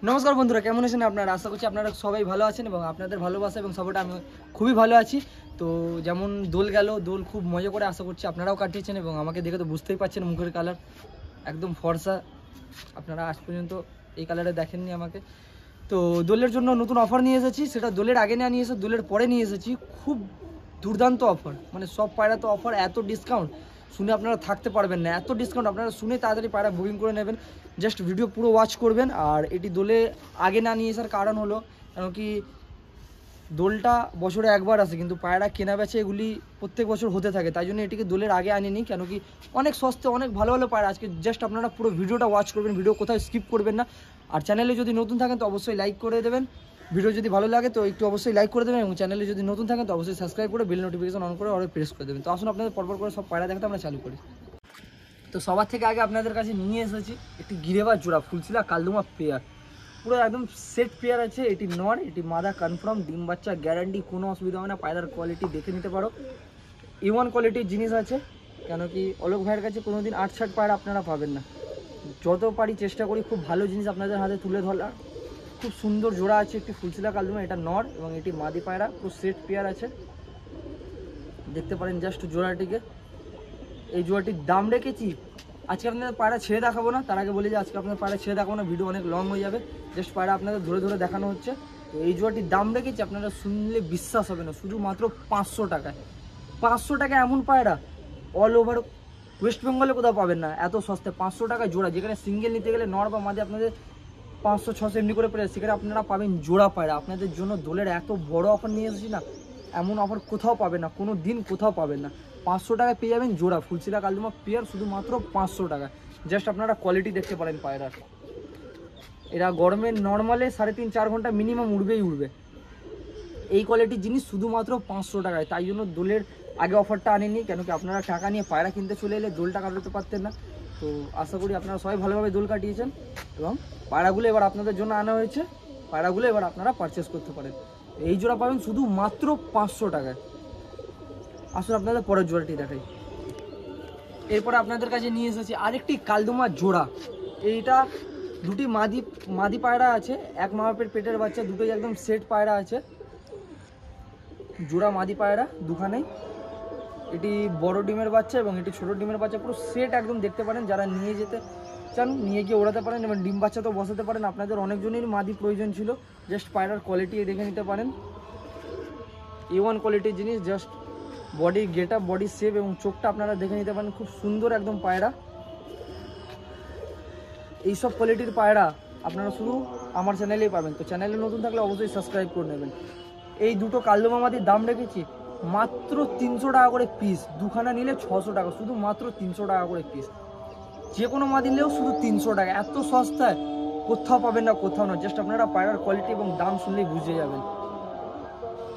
নমস্কার বন্ধুরা, কেমন আছেন আপনারা? আশা করছি আপনারা সবাই ভালো আছেন এবং আপনাদের ভালোবাসা এবং সাপোর্টে আমি খুবই ভালো আছি। তো যেমন দোল গেল, দোল খুব মজা করে আশা করছি আপনারাও কাটিয়েছেন এবং আমাকে দেখে তো বুঝতেই পারছেন মুখের কালার একদম ফর্সা। আপনারা আজ পর্যন্ত এই কালারে দেখেননি আমাকে। তো দোলের জন্য নতুন অফার নিয়ে এসেছি, সেটা দোলের আগে না নিয়ে এসে দোলের পরে নিয়ে এসেছি। খুব দুর্দান্ত অফার, মানে সব পায়রা তো অফার, এত ডিসকাউন্ট শুনে আপনারা থাকতে পারবেন না। এত ডিসকাউন্ট আপনারা শুনে তাড়াতাড়ি পায়রা বুকিং করে নেবেন। জাস্ট ভিডিও পুরো ওয়াচ করবেন। আর এটি দোলে আগে না নিয়ে আসার কারণ হলো কারণ কি দোলটা বছরে একবার আসে, কিন্তু পায়রা কেনা বেচে এগুলি প্রত্যেক বছর হতে থাকে, তাই জন্য এটিকে দোলের আগে আনিনি। কেন কি অনেক সস্তে অনেক ভালো ভালো পায়রা আজকে। জাস্ট আপনারা পুরো ভিডিওটা ওয়াচ করবেন, ভিডিও কোথাও স্কিপ করবেন না। আর চ্যানেলে যদি নতুন থাকেন তো অবশ্যই লাইক করে দেবেন। ভিডিও যদি ভালো লাগে তো একটু অবশ্যই লাইক করে দেবেন এবং চ্যানেলে যদি নতুন থাকেন তো অবশ্যই সাবস্ক্রাইব করে বেল নোটিফিকেশন অন করে অর্ডার প্রেস করে দেবেন। তো আসুন আপনাদের পরপর করে সব পায়রা দেখাতে আমরা চালু করি। তো সবার থেকে আগে আপনাদের কাছে নিয়ে এসেছি একটি গিরেবার জোড়া ফুলশিলা কালদমা পেয়ার। পুরো একদম সেট পেয়ার আছে। এটি নর, এটি মাদা কনফার্ম, ডিম বাচ্চা গ্যারান্টি, কোনো অসুবিধা হবে না। পায়রার কোয়ালিটি দেখে নিতে পারো, A1 কোয়ালিটির জিনিস আছে। কেন কি অলোক ভাইয়ের কাছে কোনো দিন ৮-৬ পায়রা আপনারা পাবেন না। যত পারি চেষ্টা করি খুব ভালো জিনিস আপনাদের হাতে তুলে ধরার। খুব সুন্দর জোড়া আছে একটি ফুলশিলা কালদমা, এটা নর এবং এটি মাদি পায়রা, পুরো সেট পেয়ার আছে। দেখতে পারেন জাস্ট জোড়াটিকে। এই জোড়াটির দাম রেখেছি, আজকে আপনাদের পায়রা ছেড়ে দেখাবো না। তার আগে বলি যে আজকে আপনাদের পায়রা ছেড়ে দেখাবো না, ভিডিও অনেক লং হয়ে যাবে। জাস্ট পায়রা আপনাদের ধরে ধরে দেখানো হচ্ছে। তো এই জোড়াটির দাম রেখেছি, আপনারা শুনলে বিশ্বাস হবে না, শুধুমাত্র 500 টাকায়। 500 টাকায় এমন পায়রা অল ওভার ওয়েস্ট বেঙ্গলে কোথাও পাবেন না, এত সস্তায় 500 টাকায় জোড়া। যেখানে সিঙ্গেল নিতে গেলে নর বা মাঝে আপনাদের 500-600 এমনি করে পড়ে, সেখানে আপনারা পাবেন জোড়া পায়রা। আপনাদের জন্য দোলের এত বড় অফার নিয়ে এসেছি না, এমন অফার কোথাও পাবেন না, কোনো দিন কোথাও পাবেন না। 500 টাকায় পেয়ে যাবেন জোড়া ফুলশিলা কালদমা পেয়ার, শুধুমাত্র 500 টাকায়। জাস্ট আপনারা কোয়ালিটি দেখতে পারেন পায়রার। এরা গরমে নর্মালে 3.5-4 ঘন্টা মিনিমাম উড়বেই উড়বে। এই কোয়ালিটির জিনিস শুধুমাত্র 500 টাকায়। তাই জন্য দোলের আগে অফারটা আনেনি, কেন কি আপনারা টাকা নিয়ে পায়রা কিনতে চলে এলে দোলটা কাটাতে পারতেন না। তো আশা করি আপনারা সবাই ভালোভাবে দোল কাটিয়েছেন এবং পায়রাগুলো এবার আপনাদের জন্য আনা হয়েছে। পায়রাগুলো এবার আপনারা পারচেস করতে পারেন। এই জোড়া পাবেন শুধু মাত্র 500 টাকায়। আসুন আপনাদের পরের জোড়াটি দেখাই। এরপরে আপনাদের কাছে নিয়ে এসেছি আরেকটি কালদমার জোড়া। এইটা দুটি মাদি পায়রা আছে, এক মা বাপের পেটের বাচ্চা, দুটোই একদম সেট পায়রা আছে। জোড়া মাদি পায়রা দুখানেই। এটি বড় ডিমের বাচ্চা এবং এটি ছোট ডিমের বাচ্চা, পুরো সেট একদম দেখতে পারেন। যারা নিয়ে যেতে চান নিয়ে গিয়ে ওড়াতে পারেন এবং ডিম বাচ্চা তো বসাতে পারেন। আপনাদের অনেকজনেরই মাদি প্রয়োজন ছিল, জাস্ট পায়রার কোয়ালিটি দেখে নিতে পারেন। A1 কোয়ালিটির জিনিস। Just body get up, body shape এবং চোখটা আপনারা দেখে নিতে পারেন, খুব সুন্দর একদম পায়রা। এইসব কোয়ালিটির পায়রা আপনারা শুধু আমার চ্যানেলেই পাবেন। তো চ্যানেলে নতুন থাকলে অবশ্যই সাবস্ক্রাইব করে নেবেন। এই দুটো কালদমা মাদির দাম রেখেছি মাত্র 300 টাকা করে পিস। দুখানা নিলে 600 টাকা, শুধু মাত্র 300 টাকা করে পিস। যে কোনো মাদি নিলেও শুধু 300 টাকা। এত সস্তায় কোথাও পাবেন না, কোথাও না। জাস্ট আপনারা পায়রার কোয়ালিটি এবং দাম শুনলেই বুঝে যাবেন।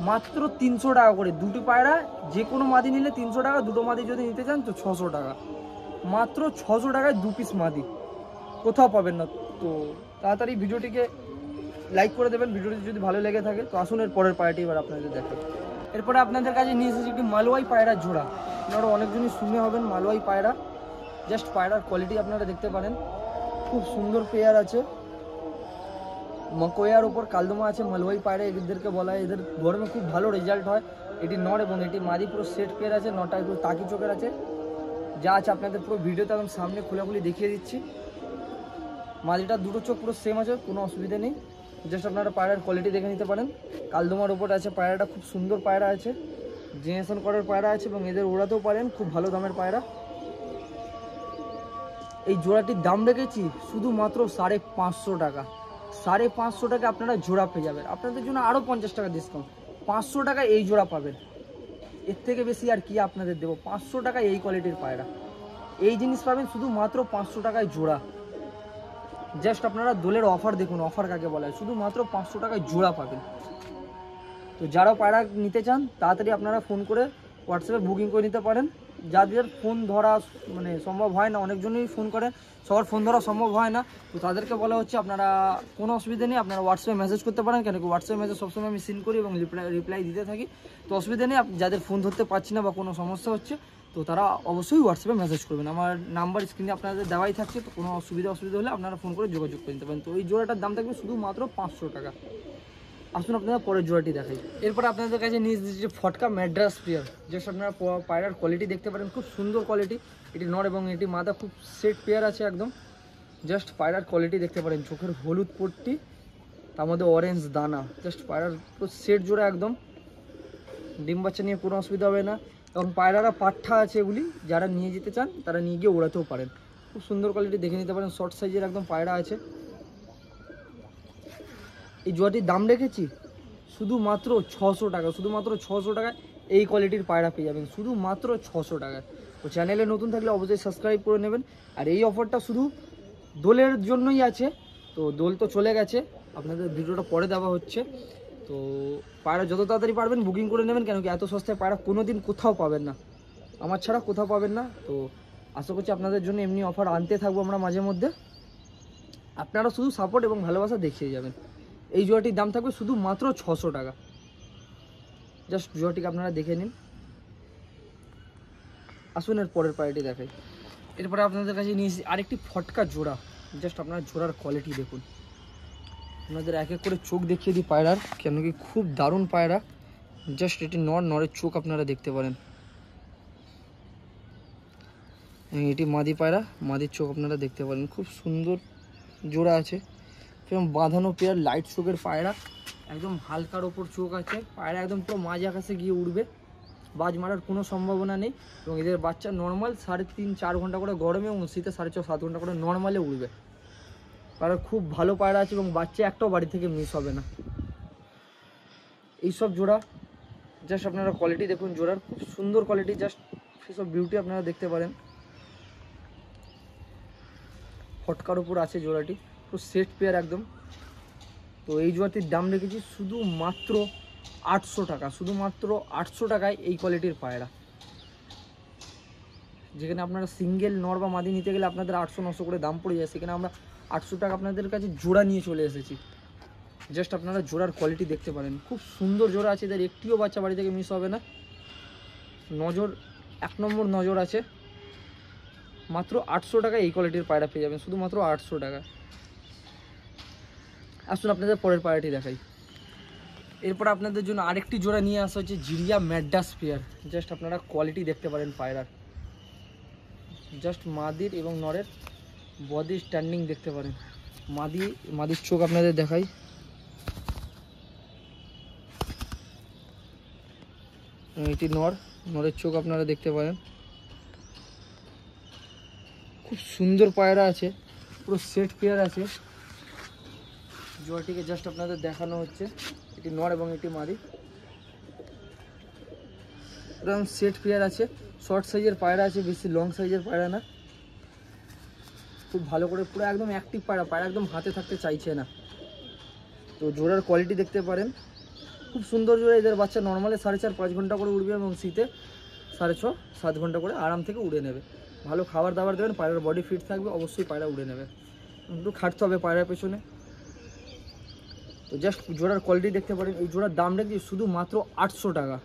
মাত্র 300 টাকা করে দুটি পায়রা। যে কোনো মাদি নিলে 300 টাকা, দুটো মাদি যদি নিতে চান তো 600 টাকা। মাত্র 600 টাকায় 2 পিস মাদি, কোথাও পাবেন না। তো তাড়াতাড়ি ভিডিওটিকে লাইক করে দেবেন ভিডিওটি যদি ভালো লেগে থাকে। তো আসুন এর পরের পায়রাটি এবার আপনাদের দেখেন। এরপরে আপনাদের কাছে নিয়ে এসেছি একটি মালওয়াই পায়রার জোড়া। আপনারা অনেকজনই শুনে হবেন মালওয়াই পায়রা। জাস্ট পায়রার কোয়ালিটি আপনারা দেখতে পারেন, খুব সুন্দর পেয়ার আছে। মকোয়ার উপর কালদমা আছে, মালওয়াই পায়রা এদেরকে বলা হয়। এদের গরমে খুব ভালো রেজাল্ট হয়। এটি নর এবং এটি মাদি, পুরো সেট পেয়ার আছে। নটা একটু তাকি চোখের আছে। যা আছে আপনাদের পুরো ভিডিওতে আমি সামনে খোলাখুলি দেখিয়ে দিচ্ছি। মাদিটার দুটো চোখ পুরো সেম আছে, কোনো অসুবিধা নেই। জাস্ট আপনারা পায়রার কোয়ালিটি দেখে নিতে পারেন। কালদমার ওপর আছে পায়রাটা, খুব সুন্দর পায়রা আছে, জেনারেশন করার পায়রা আছে এবং এদের ওড়াতেও পারেন, খুব ভালো দামের পায়রা। এই জোড়াটির দাম রেখেছি শুধুমাত্র 550 টাকা। 550 টাকা আপনারা জোড়া পেয়ে যাবেন। আপনাদের জন্য আরও 50 টাকা ডিসকাউন্ট। 500 টাকা এই জোড়া পাবেন। এর থেকে বেশি আর কি আপনাদের দেবো। 500 টাকায় এই কোয়ালিটির পায়রা, এই জিনিস পাবেন শুধুমাত্র 500 টাকায় জোড়া। জাস্ট আপনারা দোলের অফার দেখুন, অফার কাকে বলা হয়, শুধুমাত্র 500 টাকায় জোড়া পাবেন। তো যারা পায়রা নিতে চান তাড়াতাড়ি আপনারা ফোন করে হোয়াটসঅ্যাপে বুকিং করে নিতে পারেন। যাদের ফোন ধরা মানে সম্ভব হয় না, অনেকজনই ফোন করেন, সবার ফোন ধরা সম্ভব হয় না, তো তাদেরকে বলা হচ্ছে আপনারা কোনো অসুবিধা নেই, আপনারা হোয়াটসঅ্যাপে মেসেজ করতে পারেন। কেন কি হোয়াটসঅ্যাপে মেসেজ সবসময় আমি সিন করি এবং রিপ্লাই দিতে থাকি। তো অসুবিধা নেই। যাদের ফোন ধরতে পারছি না বা কোনো সমস্যা হচ্ছে তো তারা অবশ্যই হোয়াটসঅ্যাপে মেসেজ করবেন। আমার নাম্বার স্ক্রিনে আপনাদের দেওয়াই থাকছে, তো কোনো অসুবিধা হলে আপনারা ফোন করে যোগাযোগ করে নিতে পারেন। তো এই জোড়াটার দাম থাকবে শুধুমাত্র 500 টাকা। আসুন আপনারা পরের জোড়াটি দেখাই। এরপর আপনাদের কাছে নিয়ে এসেছি ফটকা ম্যাড্রাস পেয়ার। জাস্ট আপনারা পায়রার কোয়ালিটি দেখতে পারেন, খুব সুন্দর কোয়ালিটি। এটি নর এবং এটি মাদা, খুব সেট পেয়ার আছে একদম। জাস্ট পায়রার কোয়ালিটি দেখতে পারেন, চোখের হলুদ পট্টি, তার মধ্যে অরেঞ্জ দানা। জাস্ট পায়রার পুরো সেট জোড়া একদম। ডিম বাচ্চা নিয়ে কোনো অসুবিধা হবে না, এবং পায়রারা পাঠা আছে এগুলি, যারা নিয়ে যেতে চান তারা নিয়ে গিয়ে ওড়াতেও পারেন। খুব সুন্দর কোয়ালিটি দেখে নিতে পারেন, শর্ট সাইজের একদম পায়রা আছে। এই জোড়াটির দাম রেখেছি শুধুমাত্র 600 টাকা। শুধুমাত্র 600 টাকায় এই কোয়ালিটির পায়রা পেয়ে যাবেন, শুধুমাত্র 600 টাকায়। তো চ্যানেলে নতুন থাকলে অবশ্যই সাবস্ক্রাইব করে নেবেন। আর এই অফারটা শুধু দোলের জন্যই আছে। তো দোল তো চলে গেছে, আপনাদের ভিডিওটা পরে দেওয়া হচ্ছে। তো পায়রা যত তাড়াতাড়ি পারবেন বুকিং করে নেবেন, কেন কি এত সস্তায় পায়রা কোনো দিন কোথাও পাবেন না, আমার ছাড়া কোথাও পাবেন না। তো আশা করছি আপনাদের জন্য এমনি অফার আনতে থাকবো আমরা মাঝে মধ্যে, আপনারা শুধু সাপোর্ট এবং ভালোবাসা দেখিয়ে যাবেন। এই জোড়াটির দাম থাকবে শুধু মাত্র 600 টাকা। জাস্ট জোড়াটিকে আপনারা দেখে নিন। আসুন এর পরের পায়রাটি দেখাই। এরপরে আপনাদের কাছে নিয়ে এসেছি আরেকটি ফটকা জোড়া। জাস্ট আপনারা জোড়ার কোয়ালিটি দেখুন, আপনাদের এক এক করে চোখ দেখিয়ে দিই পায়রার, কেন কি খুব দারুণ পায়রা। জাস্ট এটি নরের চোখ আপনারা দেখতে পারেন। এটি মাদি পায়রা, মাদির চোখ আপনারা দেখতে পারেন, খুব সুন্দর জোড়া আছে। এবং বাঁধানো পেয়ার, লাইট চোখের পায়রা, একদম হালকার ওপর চোখ আছে। পায়রা একদম পুরো মাঝ আকাশে গিয়ে উঠবে, বাজ মারার কোনো সম্ভাবনা নেই। এবং এদের বাচ্চা নর্মাল 3.5-4 ঘন্টা করে গরমে এবং শীতে 6.5-7 ঘন্টা করে নর্মালে উঠবে। পায়রা খুব ভালো পায়রা আছে এবং বাচ্চা একটাও বাড়ি থেকে মিস হবে না। এইসব জোড়া জাস্ট আপনারা কোয়ালিটি দেখুন, জোড়ার খুব সুন্দর কোয়ালিটি, জাস্ট সেসব বিউটি আপনারা দেখতে পারেন। ফটকার উপর আছে জোড়াটি, পুরো সেট পেয়ার একদম। তো এই জোড়াটির দাম রেখেছি শুধুমাত্র 800 টাকা। শুধুমাত্র 800 টাকায় এই কোয়ালিটির পায়রা, যেখানে আপনারা সিঙ্গেল নর বা মাদি নিতে গেলে আপনাদের 800-900 করে দাম পড়ে যায়, সেখানে আমরা 800 টাকা আপনাদের কাছে জোড়া নিয়ে চলে এসেছি। জাস্ট আপনারা জোড়ার কোয়ালিটি দেখতে পারেন, খুব সুন্দর জোড়া আছে। এদের একটিও বাচ্চা বাড়ি থেকে মিস হবে না। নজর 1 নম্বর নজর আছে। মাত্র 800 টাকায় এই কোয়ালিটির পায়রা পেয়ে যাবেন, শুধুমাত্র 800 টাকা। আসুন আপনাদের পরের পায়রাটি দেখাই। এরপর আপনাদের জন্য আরেকটি জোড়া নিয়ে আসা হচ্ছে জিরিয়া ম্যাড্রাস পেয়ার। জাস্ট আপনারা কোয়ালিটি দেখতে পারেন পায়রার, জাস্ট মাদির এবং নরের বডি স্ট্যান্ডিং দেখতে পারেন। মাদির চোখ আপনাদের দেখাই, এটি নরের চোখ আপনারা দেখতে পারেন। খুব সুন্দর পায়রা আছে, পুরো সেট পেয়ার আছে। জোড়াটিকে জাস্ট আপনাদের দেখানো হচ্ছে, এটি নর এবং এটি মাদি, একদম সেট পেয়ার আছে। শর্ট সাইজের পায়রা আছে, বেশি লং সাইজের পায়রা না। খুব ভালো করে পুরো একদম অ্যাক্টিভ পায়রা, পায়রা একদম হাতে থাকতে চাইছে না। তো জোড়ার কোয়ালিটি দেখতে পারেন, খুব সুন্দর জোড়া। এদের বাচ্চা নর্মালে 4.5-5 ঘন্টা করে উড়বে এবং শীতে 6.5-7 ঘন্টা করে আরাম থেকে উড়ে নেবে। ভালো খাবার দাবার দেবেন, পায়রার বডি ফিট থাকবে, অবশ্যই পায়রা উড়ে নেবে। একটু খাটতে হবে পায়রার পেছনে। তো জাস্ট জোড়ার কোয়ালিটি দেখতে পারেন। এই জোড়ার দাম রেখেছি শুধুমাত্র 800 টাকা।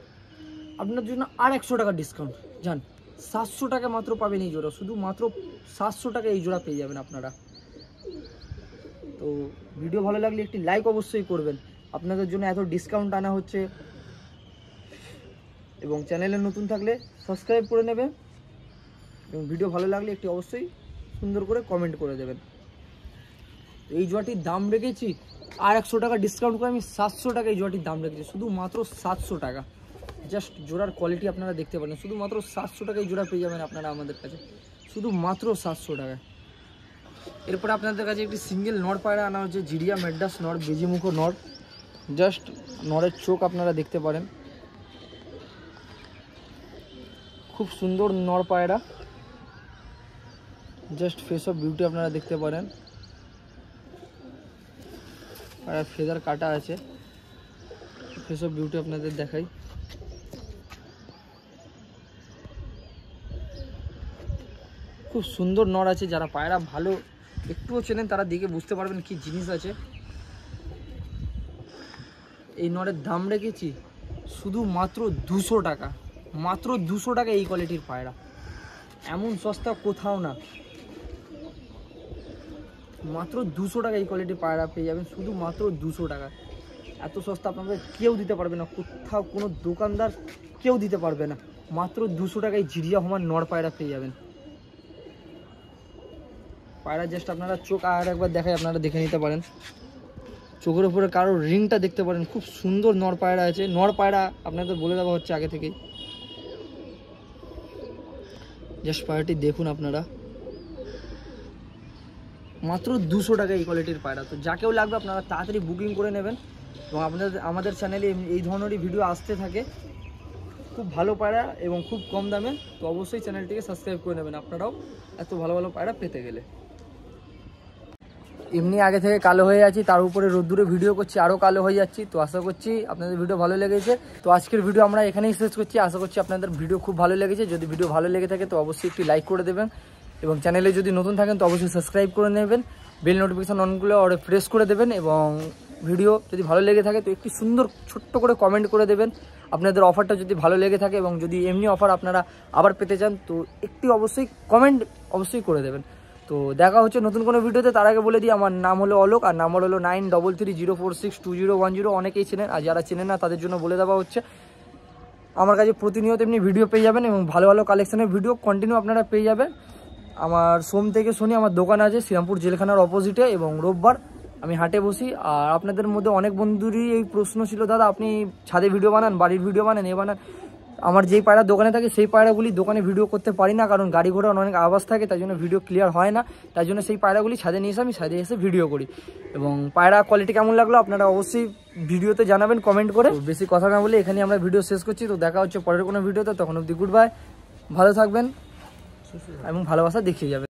আপনার জন্য আর 100 টাকা ডিসকাউন্ট, যান 700 টাকা মাত্র পাবেন এই জোড়া। শুধুমাত্র 700 টাকা এই জোড়া পেয়ে যাবেন আপনারা। তো ভিডিও ভালো লাগলে একটি লাইক অবশ্যই করবেন, আপনাদের জন্য এত ডিসকাউন্ট আনা হচ্ছে। এবং চ্যানেলে নতুন থাকলে সাবস্ক্রাইব করে নেবেন, এবং ভিডিও ভালো লাগলে একটি অবশ্যই সুন্দর করে কমেন্ট করে দেবেন। এই জোড়াটির দাম রেখেছি আর 100 টাকা ডিসকাউন্ট করে আমি 700 টাকা এই জোড়াটির দাম রেখেছি, শুধুমাত্র 700 টাকা। জাস্ট জোড়ার কোয়ালিটি আপনারা দেখতে পারেন, শুধুমাত্র 700 টাকায় জোড়া পেয়ে যাবেন আপনারা আমাদের কাছে, শুধুমাত্র 700 টাকায়। এরপরে আপনাদের কাছে একটি সিঙ্গেল নর পায়রা আনা হচ্ছে, জিরিয়া ম্যাড্রাস নর, বেজিমুখ নর। জাস্ট নরের চোখ আপনারা দেখতে পারেন, খুব সুন্দর নর পায়রা। জাস্ট ফেস অফ বিউটি আপনারা দেখতে পারেন, আর ফেদার কাটা আছে। ফেস অফ বিউটি আপনাদের দেখাই, খুব সুন্দর নর আছে। যারা পায়রা ভালো একটুও চেনেন তারা দেখে বুঝতে পারবেন কি জিনিস আছে। এই নরের দাম রেখেছি শুধুমাত্র 200 টাকা, মাত্র 200 টাকা এই কোয়ালিটির পায়রা, এমন সস্তা কোথাও না। মাত্র 200 টাকা এই কোয়ালিটির পায়রা পেয়ে যাবেন, শুধু মাত্র 200 টাকা। এত সস্তা আপনাদের কেউ দিতে পারবে না, কোথাও কোনো দোকানদার কেউ দিতে পারবে না। মাত্র 200 টাকায় জিরিয়া হোমার নর পায়রা পেয়ে যাবেন। পায়রা জাস্ট আপনারা চোখ আর একবার দেখাই, আপনারা দেখে নিতে পারেন। চোখের উপরে কারো রিংটা দেখতে পারেন, খুব সুন্দর নর পায়রা আছে। নর পায়রা আপনাদের বলে দেওয়া হচ্ছে আগে থেকেই। জাস্ট পায়রাটি দেখুন আপনারা, মাত্র 200 টাকা এই কোয়ালিটির পায়রা। তো যাকেও লাগবে আপনারা তাড়াতাড়ি বুকিং করে নেবেন। এবং আমাদের চ্যানেলে এই ধরনেরই ভিডিও আসতে থাকে, খুব ভালো পায়রা এবং খুব কম দামে। তো অবশ্যই চ্যানেলটিকে সাবস্ক্রাইব করে নেবেন আপনারাও এত ভালো ভালো পায়রা পেতে গেলে। এমনি আগে থেকে কালো হয়ে যাচ্ছি, তার উপরে রোদ্দুরে ভিডিও করছি, আরও কালো হয়ে যাচ্ছি। তো আশা করছি আপনাদের ভিডিও ভালো লেগেছে। তো আজকের ভিডিও আমরা এখানেই শেষ করছি। আশা করছি আপনাদের ভিডিও খুব ভালো লেগেছে। যদি ভিডিও ভালো লেগে থাকে তো অবশ্যই একটি লাইক করে দেবেন, এবং চ্যানেলে যদি নতুন থাকেন তো অবশ্যই সাবস্ক্রাইব করে নেবেন, বেল নোটিফিকেশান অনগুলো অরে প্রেস করে দেবেন। এবং ভিডিও যদি ভালো লেগে থাকে তো একটি সুন্দর ছোট্ট করে কমেন্ট করে দেবেন আপনাদের অফারটা যদি ভালো লেগে থাকে। এবং যদি এমনি অফার আপনারা আবার পেতে চান তো একটি অবশ্যই কমেন্ট অবশ্যই করে দেবেন। তো দেখা হচ্ছে নতুন কোনো ভিডিওতে। তার আগে বলে দিই, আমার নাম হলো অলোক, আর নাম্বার হলো 9330462010। অনেকেই চেনেন, আর যারা চেনেন না তাদের জন্য বলে দেওয়া হচ্ছে। আমার কাছে প্রতিনিয়ত এমনি ভিডিও পেয়ে যাবেন, এবং ভালো ভালো কালেকশনের ভিডিও কন্টিনিউ আপনারা পেয়ে যাবেন। আমার সোম থেকে শনি আমার দোকান আছে শ্রীরামপুর জেলখানার অপোজিটে, এবং রোববার আমি হাটে বসি। আর আপনাদের মধ্যে অনেক বন্ধুরই এই প্রশ্ন ছিল, দাদা আপনি ছাদে ভিডিও বানান, বাড়ির ভিডিও বানান, এ বানান। আমার যেই পায়রা দোকানে থাকে সেই পায়রাগুলি দোকানে ভিডিও করতে পারি না, কারণ গাড়ি ঘোড়ার অনেক আওয়াজ থাকে, তাই জন্য ভিডিও ক্লিয়ার হয় না। তাই জন্য সেই পায়রাগুলি ছাদে নিয়ে এসে আমি ছাদে এসে ভিডিও করি। এবং পায়রা কোয়ালিটি কেমন লাগলো আপনারা অবশ্যই ভিডিওতে জানাবেন কমেন্ট করে। বেশি কথা না বলে এখানে আমরা ভিডিও শেষ করছি। তো দেখা হচ্ছে পরের কোনো ভিডিওতে, তখন অবধি গুড বাই, ভালো থাকবেন এবং ভালোবাসা দেখিয়ে যাবেন।